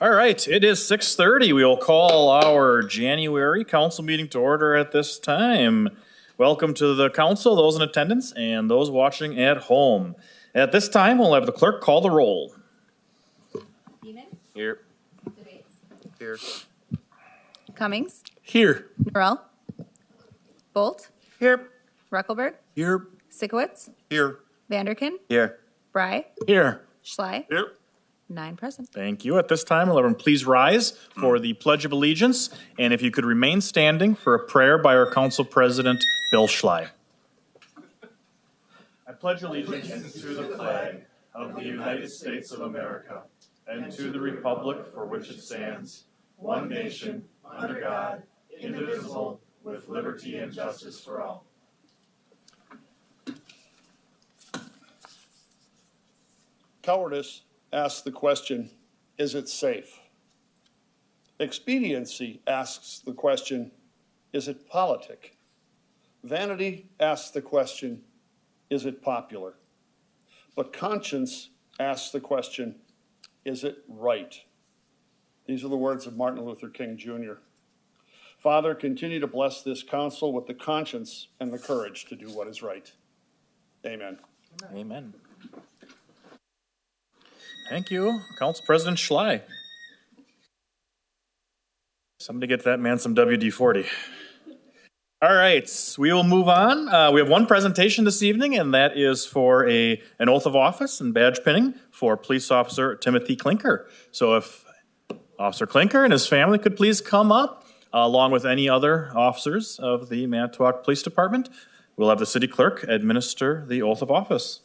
All right, it is 6:30. We will call our January council meeting to order at this time. Welcome to the council, those in attendance, and those watching at home. At this time, we'll have the clerk call the roll. Beeman? Here. Debates? Here. Cummings? Here. Norrell? Bolt? Here. Ruckelberg? Here. Sikowitz? Here. Vanderkin? Here. Bry? Here. Schley? Here. 9 present. Thank you. At this time, will everyone please rise for the Pledge of Allegiance, and if you could remain standing for a prayer by our Council President, Bill Schley. I pledge allegiance to the flag of the United States of America and to the republic for which it stands, one nation, under God, indivisible, with liberty and justice for all. Cowardice asks the question, is it safe? Expediency asks the question, is it politic? Vanity asks the question, is it popular? But conscience asks the question, is it right? These are the words of Martin Luther King, Jr. Father, continue to bless this council with the conscience and the courage to do what is right. Amen. Amen. Thank you, Council President Schley. Somebody get that man some WD-40. All right, we will move on. We have one presentation this evening, and that is for an oath of office and badge pinning for Police Officer Timothy Klinker. So if Officer Klinker and his family could please come up, along with any other officers of the Manitowoc Police Department, we'll have the city clerk administer the oath of office.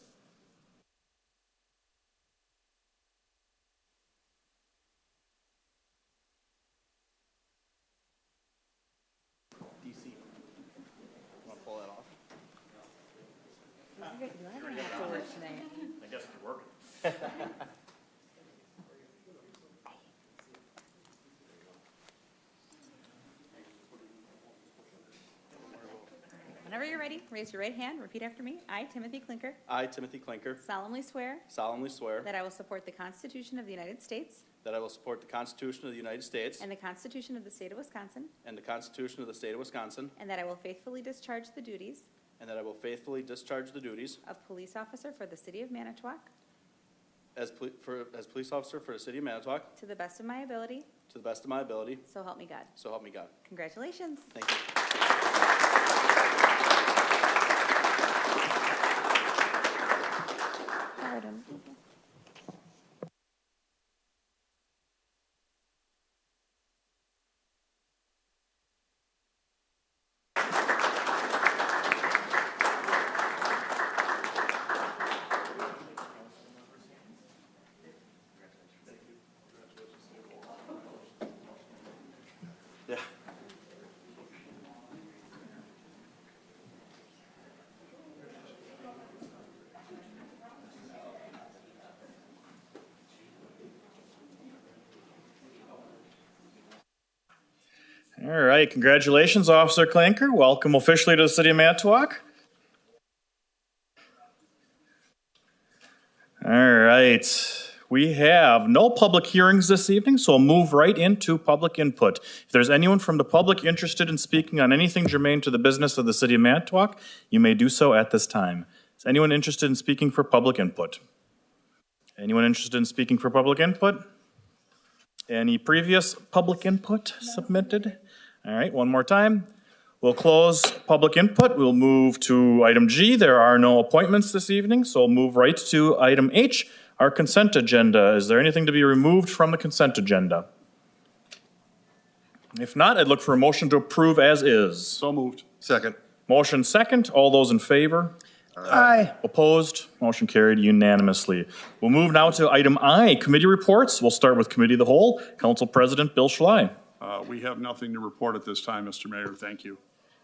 I guess it's working. Whenever you're ready, raise your right hand, repeat after me. I, Timothy Klinker, I, Timothy Klinker, solemnly swear swear that I will support the Constitution of the United States that I will support the Constitution of the United States and the Constitution of the State of Wisconsin, and the Constitution of the State of Wisconsin, and that I will faithfully discharge the duties and that I will faithfully discharge the duties of police officer for the City of Manitowoc as police officer for the City of Manitowoc to the best of my ability, to the best of my ability, so help me God. so help me God. Congratulations. Thank you. Pardon. Yeah. All right, congratulations, Officer Klinker. Welcome officially to the City of Manitowoc. All right, we have no public hearings this evening, so we'll move right into public input. If there's anyone from the public interested in speaking on anything germane to the business of the City of Manitowoc, you may do so at this time. Is anyone interested in speaking for public input? Anyone interested in speaking for public input? Any previous public input submitted? All right, one more time. We'll close public input. We'll move to item G. There are no appointments this evening, so we'll move right to item H, our consent agenda. Is there anything to be removed from the consent agenda? If not, I'd look for a motion to approve as is. So moved. Second. Motion second. All those in favor? Aye. Opposed? Motion carried unanimously. We'll move now to item I, committee reports. We'll start with Committee of the Whole. Council President Bill Schley. We have nothing to report at this time, Mr. Mayor. Thank you.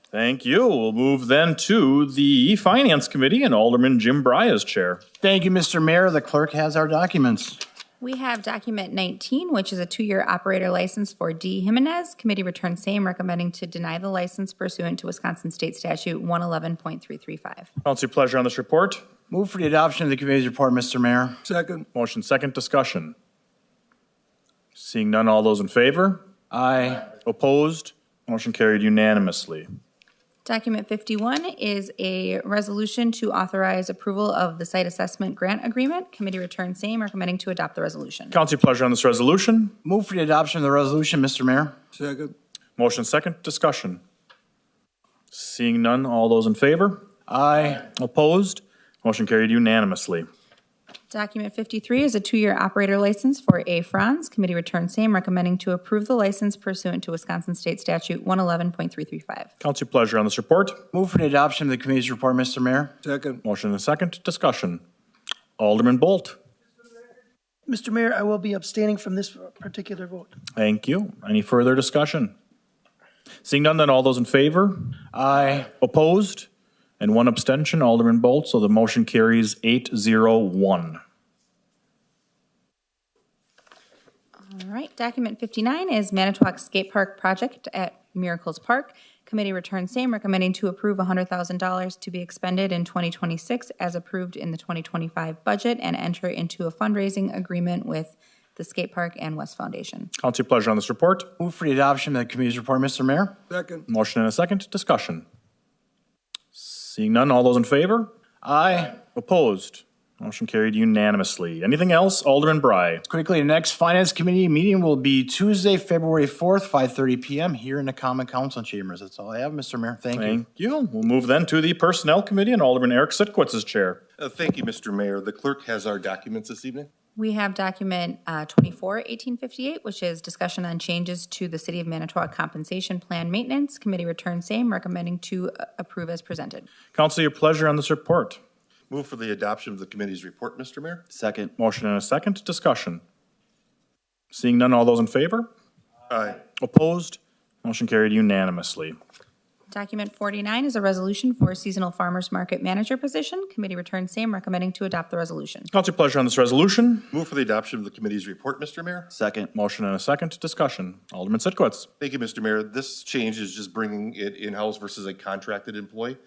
Thank you. We'll move then to the Finance Committee and Alderman Jim Bry as chair. Thank you, Mr. Mayor. The clerk has our documents. We have document 19, which is a 2-year operator license for D. Jimenez. Committee returned same, recommending to deny the license pursuant to Wisconsin State Statute 111.335. Council, your pleasure on this report. Move for the adoption of the committee's report, Mr. Mayor. Second. Motion second, discussion. Seeing none, all those in favor? Aye. Opposed? Motion carried unanimously. Document 51 is a resolution to authorize approval of the site assessment grant agreement. Committee return same, recommending to adopt the resolution. Council, your pleasure on this resolution. Move for the adoption of the resolution, Mr. Mayor. Second. Motion second, discussion. Seeing none, all those in favor? Aye. Opposed? Motion carried unanimously. Document 53 is a 2-year operator license for A. Franz. Committee return same, recommending to approve the license pursuant to Wisconsin State Statute 111.335. Council, your pleasure on this report. Move for the adoption of the committee's report, Mr. Mayor. Second. Motion and second, discussion. Alderman Bolt. Mr. Mayor, I will be abstaining from this particular vote. Thank you. Any further discussion? Seeing none, then all those in favor? Aye. Opposed? And one abstention, Alderman Bolt, so the motion carries 8-0-1. All right, document 59 is Manitowoc Skate Park Project at Miracles Park. Committee returns same, recommending to approve $100,000 to be expended in 2026 as approved in the 2025 budget and enter into a fundraising agreement with the skate park and West Foundation. Council, your pleasure on this report. Move for the adoption of the committee's report, Mr. Mayor. Second. Motion and a second, discussion. Seeing none, all those in favor? Aye. Opposed? Motion carried unanimously. Anything else? Alderman Bry. Quickly, the next Finance Committee meeting will be Tuesday, February 4th, 5:30 PM here in the Common Council chambers. That's all I have, Mr. Mayor. Thank you. Thank you. We'll move then to the Personnel Committee, and Alderman Eric Sitkowitz is chair. Thank you, Mr. Mayor. The clerk has our documents this evening. We have document 24-1858, which is discussion on changes to the City of Manitowoc Compensation Plan Maintenance. Committee returns same, recommending to approve as presented. Council, your pleasure on this report. Move for the adoption of the committee's report, Mr. Mayor. Second. Motion and a second, discussion. Seeing none, all those in favor? Aye. Opposed? Motion carried unanimously. Document 49 is a resolution for seasonal farmers market manager position. Committee returns same, recommending to adopt the resolution. Council, your pleasure on this resolution. Move for the adoption of the committee's report, Mr. Mayor. Second. Motion and a second, discussion. Alderman Sitkowitz. Thank you, Mr. Mayor. This change is just bringing it in-house versus a contracted employee.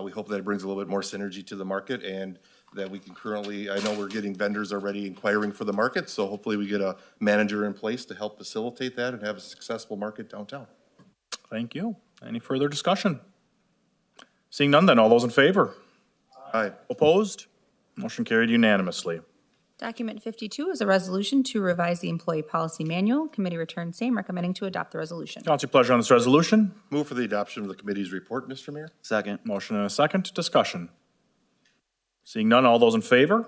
We hope that it brings a little bit more synergy to the market and that we can currently, I know we're getting vendors already inquiring for the market, so hopefully we get a manager in place to help facilitate that and have a successful market downtown. Thank you. Any further discussion? Seeing none, then all those in favor? Aye. Opposed? Motion carried unanimously. Document 52 is a resolution to revise the employee policy manual. Committee returns same, recommending to adopt the resolution. Council, your pleasure on this resolution. Move for the adoption of the committee's report, Mr. Mayor. Second. Motion and a second, discussion. Seeing none, all those in favor?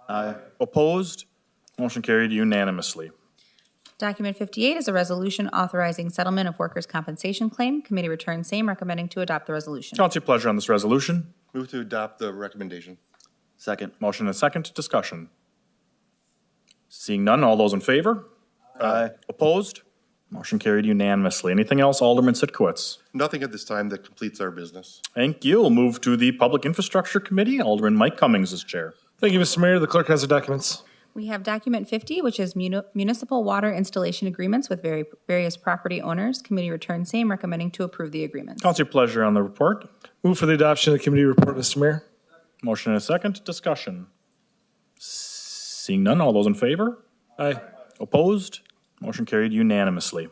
Aye. Opposed? Motion carried unanimously. Document 58 is a resolution authorizing settlement of workers' compensation claim. Committee returns same, recommending to adopt the resolution. Council, your pleasure on this resolution. Move to adopt the recommendation. Second. Motion and a second, discussion. Seeing none, all those in favor? Aye. Opposed? Motion carried unanimously. Anything else, Alderman Sitkowitz? Nothing at this time. That completes our business. Thank you. We'll move to the Public Infrastructure Committee. Alderman Mike Cummings is chair. Thank you, Mr. Mayor. The clerk has the documents. We have document 50, which is municipal water installation agreements with various property owners. Committee returns same, recommending to approve the agreements. Council, your pleasure on the report. Move for the adoption of the committee report, Mr. Mayor. Motion and a second, discussion. Seeing none, all those in favor? Aye. Opposed? Motion carried unanimously.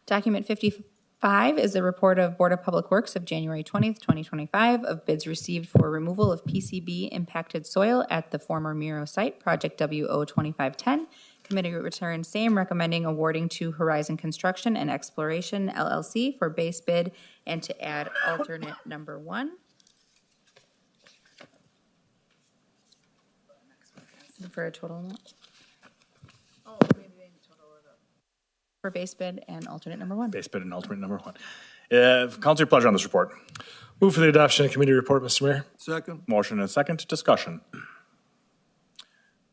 Document 55 is the report of Board of Public Works of January 20th, 2025, of bids received for removal of PCB impacted soil at the former Miro site, Project WO 2510. Committee returns same, recommending awarding to Horizon Construction and Exploration LLC for base bid and to add alternate number 1. For a total amount? For base bid and alternate number 1. Base bid and alternate number 1. Council, your pleasure on this report. Move for the adoption of the committee report, Mr. Mayor. Second. Motion and a second, discussion.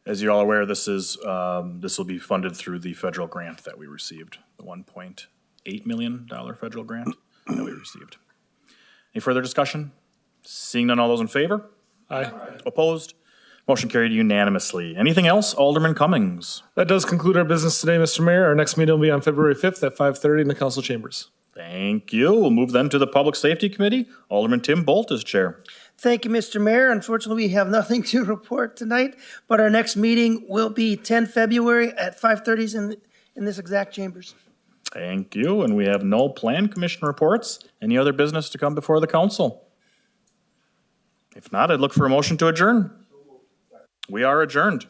As you're all aware, this will be funded through the federal grant that we received, the $1.8 million federal grant that we received. Any further discussion? Seeing none, all those in favor? Aye. Opposed? Motion carried unanimously. Anything else, Alderman Cummings? That does conclude our business today, Mr. Mayor. Our next meeting will be on February 5th at 5:30 in the council chambers. Thank you. We'll move then to the Public Safety Committee. Alderman Tim Bolt is chair. Thank you, Mr. Mayor. Unfortunately, we have nothing to report tonight, but our next meeting will be 10 February at 5:30 in this exact chambers. Thank you, and we have no plan commission reports. Any other business to come before the council? If not, I'd look for a motion to adjourn. We are adjourned.